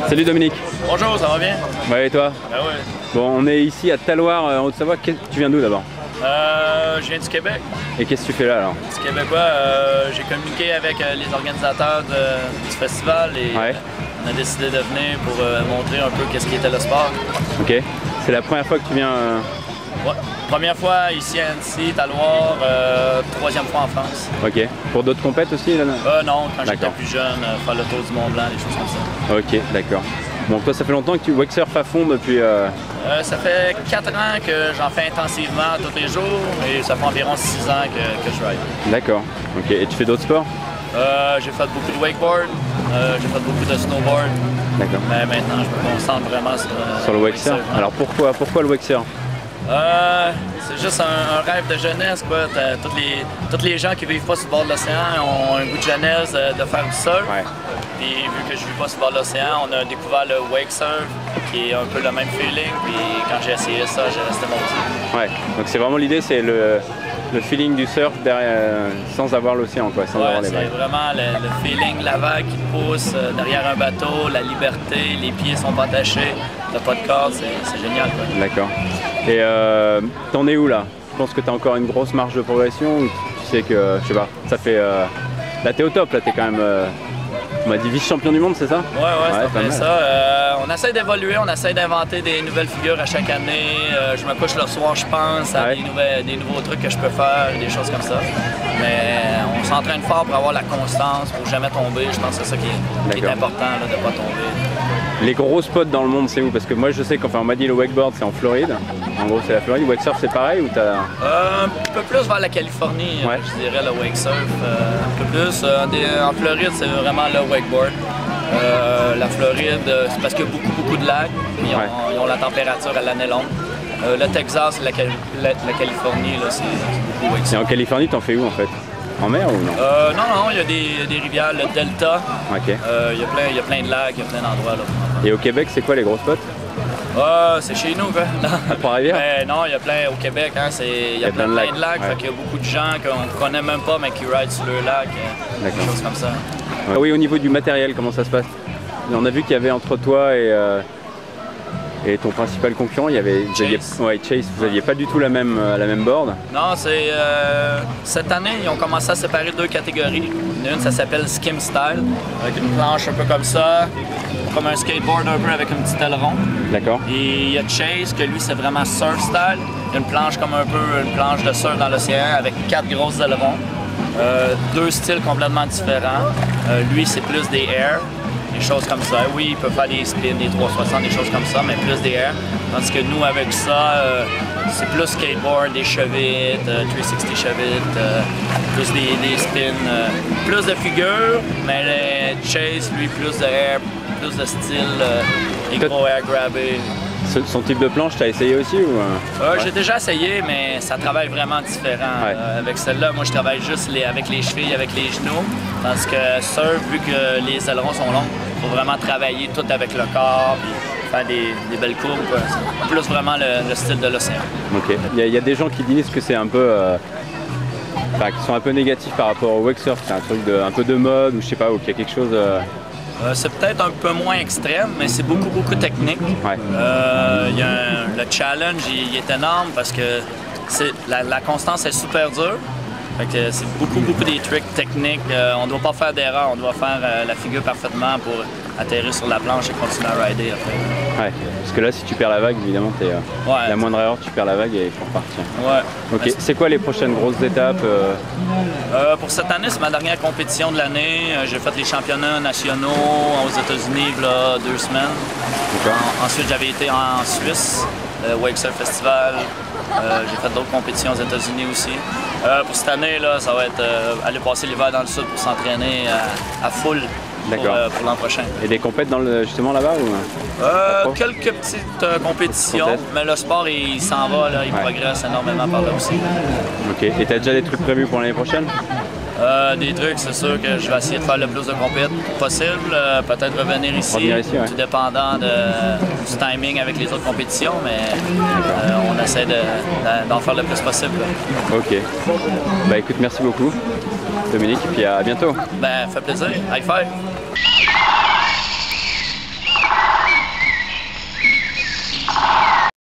Salut Dominique. Bonjour, ça va bien? Ouais, et toi? Ben oui. Bon, on est ici à Talloires, en Haute-Savoie. Tu viens d'où d'abord? Je viens du Québec. Et qu'est-ce que tu fais là alors? Du Québécois, j'ai communiqué avec les organisateurs du festival et on a décidé de venir pour montrer un peu qu'est-ce qui était le sport. Ok. C'est la première fois que tu viens? Ouais. Première fois ici à Annecy, Talloires, troisième fois en France. Ok. Pour d'autres compètes aussi là? Non, quand j'étais plus jeune, faire le tour du Mont Blanc, des choses comme ça. Ok, d'accord. Bon, toi, ça fait longtemps que tu wakesurf à fond depuis... Ça fait 4 ans que j'en fais intensivement tous les jours et ça fait environ 6 ans que je ride. D'accord. Ok. Et tu fais d'autres sports? J'ai fait beaucoup de wakeboard, j'ai fait beaucoup de snowboard. D'accord. Mais maintenant, je me concentre vraiment sur le wakesurf. Alors pourquoi le wakesurf? C'est juste un rêve de jeunesse, quoi. Tous les gens qui vivent pas sur le bord de l'océan ont un goût de jeunesse de faire du surf. Ouais. Puis vu que je vis pas sur le bord de l'océan, on a découvert le wake surf, qui est un peu le même feeling. Puis quand j'ai essayé ça, j'ai resté motivé. Ouais. Donc c'est vraiment l'idée, c'est le feeling du surf derrière, sans avoir l'océan, quoi, sans avoir les vagues. C'est vraiment le feeling, la vague qui pousse derrière un bateau, la liberté, les pieds sont pas attachés, t'as pas de corde, c'est génial, quoi. D'accord. Et t'en es où là? Je pense que t'as encore une grosse marge de progression ou tu sais que, je sais pas, ça fait... là t'es au top, là t'es quand même... on m'a dit vice-champion du monde, c'est ça? Ouais, c'est pas mal ça. On essaie d'évoluer, on essaie d'inventer des nouvelles figures à chaque année. Je me couche le soir, je pense à des nouveaux trucs que je peux faire, des choses comme ça. Mais on s'entraîne fort pour avoir la constance, pour jamais tomber. Je pense que c'est ça qui est important, là, de ne pas tomber. Les gros spots dans le monde, c'est où? Parce que moi je sais qu'enfin on m'a dit le wakeboard c'est en Floride. En gros c'est la Floride. Wakesurf c'est pareil ou t'as... Un peu plus vers la Californie, je dirais le wakesurf. Un peu plus. En Floride c'est vraiment le wakeboard. La Floride c'est parce qu'il y a beaucoup de lacs. Ils ont la température à l'année longue. Le Texas, la Californie, c'est beaucoup wakeboard. Et en Californie t'en fais où en fait? En mer ou non? Non, il y a des rivières, le delta. Il y a plein de lacs, il y a plein d'endroits là. Et au Québec, c'est quoi les gros spots? C'est chez nous, quoi. À Trois-Rivières? Non, il y a plein au Québec, il y a plein de lacs. Fait qu'il y a beaucoup de gens qu'on connaît même pas, mais qui ride sur le lac, des choses comme ça. Ouais. Oui, au niveau du matériel, comment ça se passe? On a vu qu'il y avait entre toi et ton principal concurrent, il y avait Chase. Vous n'aviez pas du tout la même board? Non, cette année, ils ont commencé à séparer deux catégories. Une, ça s'appelle Skim Style, avec une planche un peu comme ça, comme un skateboard un peu avec un petit aileron. D'accord. Et il y a Chase, que lui, c'est vraiment Surf Style. Il y a une planche comme un peu une planche de surf dans l'océan avec 4 grosses ailerons. Deux styles complètement différents. Lui, c'est plus des airs. Des choses comme ça. Oui, il peut faire des spins, des 360, des choses comme ça, mais plus des airs. Tandis que nous, avec ça, c'est plus skateboard, des chevites, 360 chevites, plus des spins, plus de figures, mais Chase, lui, plus de air, plus de style, des gros air grabbés. Son type de planche, tu as essayé aussi ou... J'ai déjà essayé, mais ça travaille vraiment différent. Avec celle-là, moi je travaille juste avec les chevilles, avec les genoux. Tandis que surf, vu que les ailerons sont longs, il faut vraiment travailler tout avec le corps, puis faire des belles courbes. Plus vraiment le style de l'océan. Ok. Il y a des gens qui disent que c'est un peu... qui sont un peu négatifs par rapport au wakesurf. C'est un truc un peu de mode ou je sais pas, ou qu'il y a quelque chose... c'est peut-être un peu moins extrême, mais c'est beaucoup technique. Le challenge il est énorme parce que la constance est super dure. C'est beaucoup des tricks techniques. On ne doit pas faire d'erreur, on doit faire la figure parfaitement pour atterrir sur la planche et continuer à rider après. Ouais, parce que là si tu perds la vague, évidemment, la moindre erreur, tu perds la vague et il faut repartir. Ouais. Ok, c'est quoi les prochaines grosses étapes? Pour cette année, c'est ma dernière compétition de l'année. J'ai fait les championnats nationaux aux États-Unis il y a 2 semaines. Ensuite, j'avais été en Suisse, le Wake Surf Festival. J'ai fait d'autres compétitions aux États-Unis aussi. Pour cette année, là, ça va être aller passer l'hiver dans le sud pour s'entraîner à full pour l'an prochain. Et des compétitions justement là-bas ou... Quelques petites compétitions, mais le sport il s'en va, là, il progresse énormément par là aussi. Ok. Et tu as déjà des trucs prévus pour l'année prochaine? Des trucs, c'est sûr que je vais essayer de faire le plus de compétitions possible, peut-être revenir ici, tout dépendant du timing avec les autres compétitions, mais on essaie d'en faire le plus possible. Ok. Bah écoute, merci beaucoup Dominique, et puis à bientôt. Ben, fait plaisir. High five!